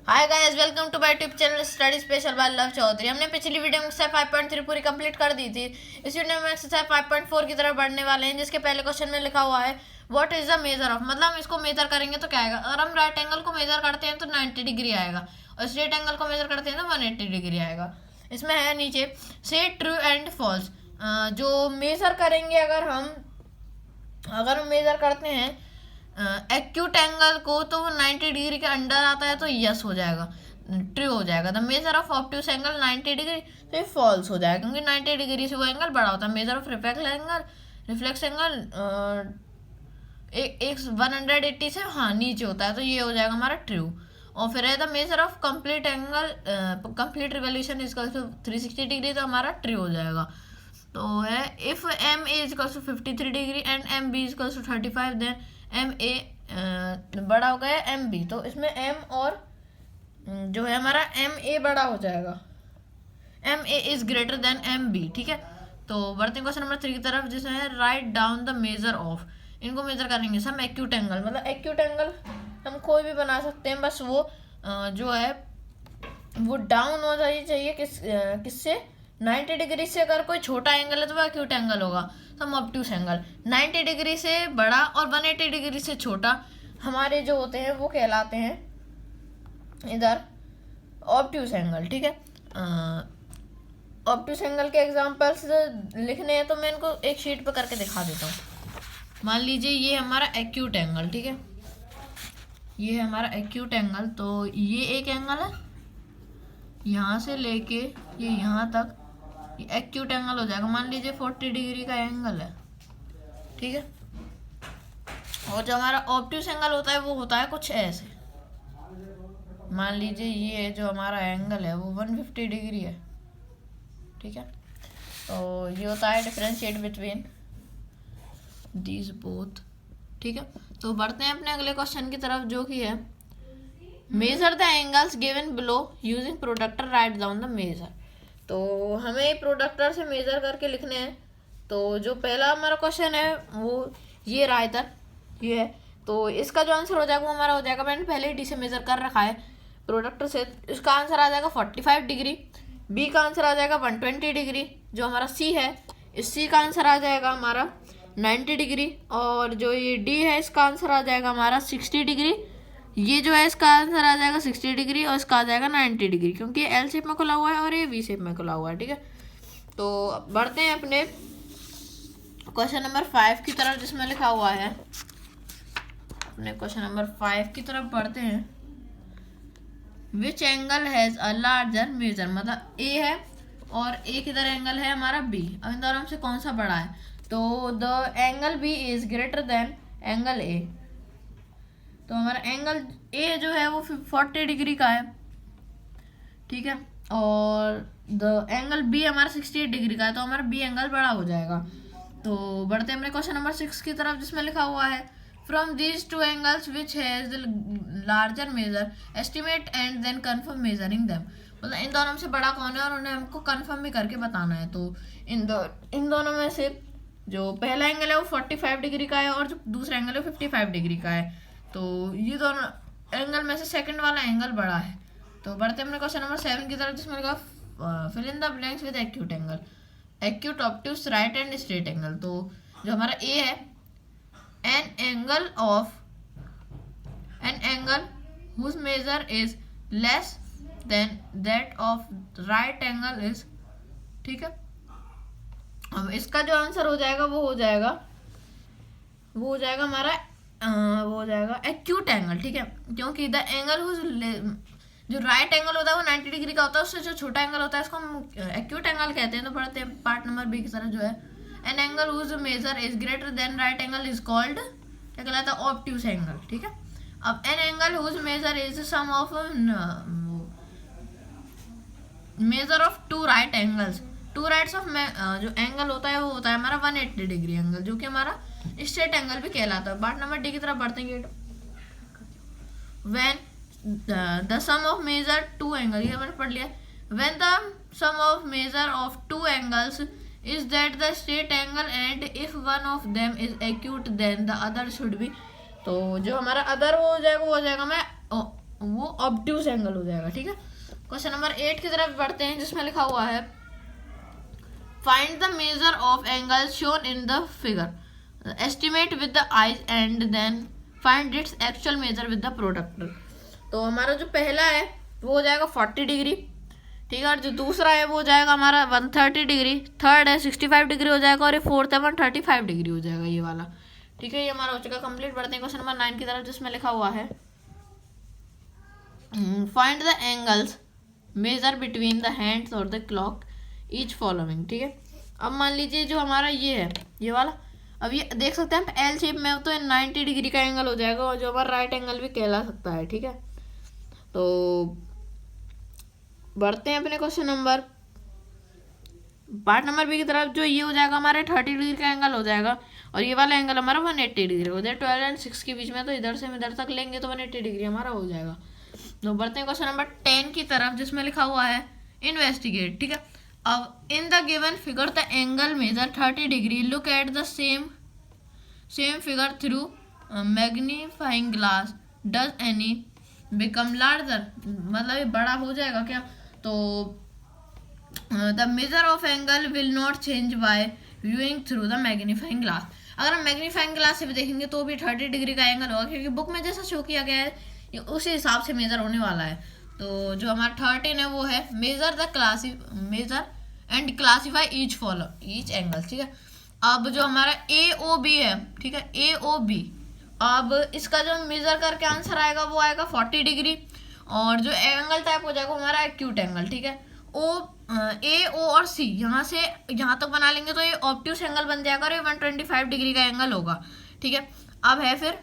Hi guys, welcome to my YouTube channel study special by Love Chaudhary. हमने पिछली video में exercise 5.3 पूरी कंप्लीट कर दी थी। इस वीडियो में एक्सरसाइज 5.4 की तरफ बढ़ने वाले हैं, जिसके पहले क्वेश्चन में लिखा हुआ है what is the measure of. मतलब हम इसको मेजर करेंगे तो क्या आएगा। अगर हम राइट एंगल को मेजर करते हैं तो 90 डिग्री आएगा, और स्ट्रेट एंगल को मेजर करते हैं तो 180 डिग्री आएगा। इसमें है नीचे से ट्रू एंड फॉल्स। जो मेजर करेंगे, अगर हम मेजर करते हैं एक्यूट एंगल को, तो वो 90 डिग्री के अंडर आता है तो यस हो जाएगा, ट्रू हो जाएगा। The measure of obtuse angle 90 degree, तो ये फॉल्स हो जाएगा, क्योंकि 90 डिग्री से वो एंगल बड़ा होता है। मेजर ऑफ रिफ्लेक्स एंगल एक 180 से नीचे होता है, तो ये हो जाएगा हमारा ट्रू। और फिर है the measure of complete angle complete revolution is equal to 360 degree, तो हमारा ट्रू हो जाएगा। तो है if M A is equal to 53 degree and M B is equal to 35, then M A बड़ा हो गया एम बी, तो इसमें एम और जो है हमारा एम ए बड़ा हो जाएगा, M A is greater than M B. ठीक है, तो बढ़ते हैं क्वेश्चन नंबर 3 की तरफ, जिसमें है right down the measure of. इनको मेजर करेंगे हम एक्यूट एंगल। मतलब एक्यूट एंगल हम कोई भी बना सकते हैं, बस वो जो है वो डाउन हो चाहिए किससे 90 डिग्री से। अगर कोई छोटा एंगल है तो वो एक्यूट एंगल होगा, तो हम ऑब्ट्यूस एंगल 90 डिग्री से बड़ा और 180 डिग्री से छोटा हमारे जो होते हैं वो कहलाते हैं इधर ऑब्ट्यूस एंगल। ठीक है, ऑब्ट्यूस एंगल के एग्जांपल्स लिखने हैं, तो मैं इनको एक शीट पर करके दिखा देता हूँ। मान लीजिए ये हमारा एक्यूट एंगल, ठीक है, ये है हमारा एक्यूट एंगल। तो ये एक एंगल है, यहाँ से लेके ये यहाँ तक ये एक्यूट एंगल हो जाएगा। मान लीजिए 40 डिग्री का एंगल है, ठीक है। और जो हमारा ऑब्ट्यूस एंगल होता है वो होता है कुछ ऐसे। मान लीजिए ये जो हमारा एंगल है वो 150 डिग्री है, ठीक है। तो ये होता है डिफरेंशिएट बिटवीन दीज बोथ। ठीक है, तो बढ़ते हैं अपने अगले क्वेश्चन की तरफ, जो कि है measure the angles given below using protractor, write down the measure. तो हमें प्रोडक्टर से मेजर करके लिखने हैं। तो जो पहला हमारा क्वेश्चन है वो ये रहा इधर, ये है। तो इसका जो आंसर हो जाएगा वो हमारा हो जाएगा, मैंने पहले ही डी से मेजर कर रखा है प्रोडक्टर से। इसका आंसर आ जाएगा 45 डिग्री। बी का आंसर आ जाएगा 120 डिग्री। जो हमारा सी है, इस सी का आंसर आ जाएगा हमारा 90 डिग्री। और जो ये डी है, इसका आंसर आ जाएगा हमारा 60 डिग्री। ये जो है इसका आंसर आ जाएगा 60 डिग्री, और इसका आ जाएगा 90 डिग्री, क्योंकि ये एल शेप में खुला हुआ है और ये वी शेप में खुला हुआ है। ठीक है, तो बढ़ते हैं अपने क्वेश्चन नंबर 5 की तरफ, जिसमें लिखा हुआ है, अपने क्वेश्चन नंबर 5 की तरफ बढ़ते हैं। Which angle has a larger measure. मतलब ए है और एक इधर एंगल है हमारा बी। अब इन दोनों से कौन सा बड़ा है, तो the angle B is greater than angle A. तो हमारा एंगल ए जो है वो 40 डिग्री का है, ठीक है, और द एंगल बी हमारा 68 डिग्री का है, तो हमारा बी एंगल बड़ा हो जाएगा। तो बढ़ते हैं अपने क्वेश्चन नंबर 6 की तरफ, जिसमें लिखा हुआ है from these two angles which has the larger measure estimate and then confirm measuring them. मतलब इन दोनों में से बड़ा कौन है और उन्हें हमको कन्फर्म भी करके बताना है। तो इन दोनों में से जो पहला एंगल है वो 45 डिग्री का है, और जो दूसरा एंगल है 55 डिग्री का है। तो ये दोनों एंगल में से सेकंड वाला एंगल बड़ा है। तो बढ़ते हैं अपने क्वेश्चन नंबर 7 की तरफ, जिसमें लिखा fill in the blanks with acute angle, acute, obtuse, right and straight angle. तो जो हमारा ए है, an angle whose measure is less than that of right angle is. ठीक है, अब इसका जो आंसर हो जाएगा वो हो जाएगा हमारा वो हो जाएगा एक्यूट एंगल। ठीक है, क्योंकि द एंगल जो राइट एंगल होता है वो 90 डिग्री का होता है, उससे जो छोटा एंगल होता है इसको हम एक्यूट एंगल कहते हैं। तो बढ़ते हैं पार्ट नंबर बी की तरफ, जो है an angle whose measure is greater than right angle is called, क्या कहलाता है, ऑब्ट्यूस एंगल। ठीक है, अब an angle whose measure is sum of measure of two right angles. Two rights of जो एंगल होता है वो होता है हमारा 180 डिग्री एंगल, जो कि हमारा स्ट्रेट एंगल भी कहलाता है। पार्ट नंबर डी की तरफ बढ़ते हैं। When the sum of measure two angle, ये हमने पढ़ लिया। When the sum of measure of two angles is that the straight angle and if one of them is acute then the other should be. तो जो हमारा other वो हो जाएगा मैं वो ऑब्ट्यूज एंगल हो जाएगा, ठीक है। क्वेश्चन नंबर 8 की तरफ बढ़ते हैं, जिसमें लिखा हुआ है find the measure of angle shown in the figure, estimate with the eyes and then find its actual measure with the protractor. तो हमारा जो पहला है वो हो जाएगा 40 डिग्री, ठीक है, और जो दूसरा है वो हो जाएगा हमारा 130 डिग्री, थर्ड है 65 डिग्री हो जाएगा, और ये फोर्थ है 135 डिग्री हो जाएगा ये वाला, ठीक है। ये हमारा हो चुका कंप्लीट। बढ़ते हैं क्वेश्चन नंबर 9 की तरफ, जिसमें लिखा हुआ है find the angles measure between the hands और द क्लॉक ईच फॉलोइंग, ठीक है। अब मान लीजिए जो हमारा ये है ये वाला, अब ये देख सकते हैं एल शेप में, तो 90 डिग्री का एंगल हो जाएगा, और जो हमारा राइट एंगल भी कहला सकता है, ठीक है। तो बढ़ते हैं अपने question number part number B की तरफ। जो ये हो जाएगा हमारे 30 डिग्री का एंगल हो जाएगा, और ये वाला एंगल हमारा 180 डिग्री हो जाएगा, 12 और 6 के बीच में, तो इधर से हम इधर तक लेंगे तो 180 डिग्री हमारा हो जाएगा। तो बढ़ते हैं क्वेश्चन नंबर 10 की तरफ, जिसमें लिखा हुआ है इन्वेस्टिगेट, ठीक है। अब in the given figure the angle measure 30 degree, look at the same figure through magnifying glass, does any become larger, मतलब ये बड़ा हो जाएगा क्या? तो the measure of angle will not change bye viewing through the magnifying glass. अगर हम magnifying glass से भी देखेंगे तो भी 30 डिग्री का एंगल होगा, क्योंकि बुक में जैसा शो किया गया है उसी हिसाब से मेजर होने वाला है। तो जो हमारा 13 है वो है measure and classify each angle, ठीक है। अब जो हमारा AOB है, ठीक है, AOB, अब इसका जो मेजर करके आंसर आएगा वो आएगा 40 डिग्री, और जो एंगल टाइप हो जाएगा हमारा एक्यूट एंगल, ठीक है। AO और C यहाँ से यहाँ तक बना लेंगे तो ये ऑब्ट्यूस एंगल बन जाएगा, और ये 125 डिग्री का एंगल होगा, ठीक है। अब है फिर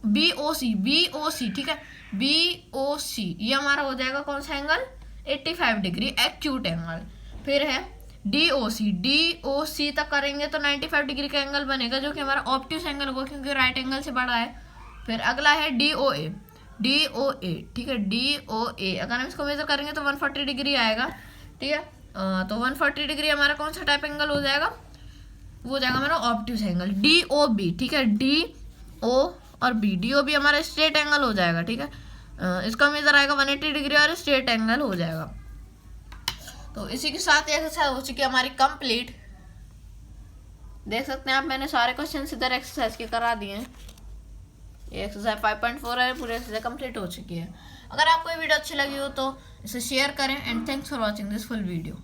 BOC, ठीक है, BOC ये हमारा हो जाएगा कौन सा एंगल? 85 degree acute angle. फिर है DOC तक करेंगे तो 95 डिग्री का एंगल बनेगा, जो कि हमारा ऑब्ट्यूस एंगल होगा, क्योंकि राइट एंगल से बड़ा है। फिर अगला है DOA, ठीक है, DOA अगर हम इसको मेजर करेंगे तो 140 डिग्री आएगा, ठीक है। तो 140 डिग्री हमारा कौन सा टाइप एंगल हो जाएगा? वो हो जाएगा हमारा ऑब्ट्यूस एंगल। DOB, ठीक है, DO और DOB हमारा स्ट्रेट एंगल हो जाएगा, ठीक है। इसका मेजर आएगा 180 डिग्री और स्ट्रेट एंगल हो जाएगा। तो इसी के साथ एक्सरसाइज हो चुकी है हमारी कंप्लीट। देख सकते हैं आप, मैंने सारे क्वेश्चन इधर एक्सरसाइज के करा दिए हैं। ये एक्सरसाइज 5.4 है, पूरी एक्सरसाइज कंप्लीट हो चुकी है। अगर आपको ये वीडियो अच्छी लगी हो तो इसे शेयर करें, and thanks for watching this full video.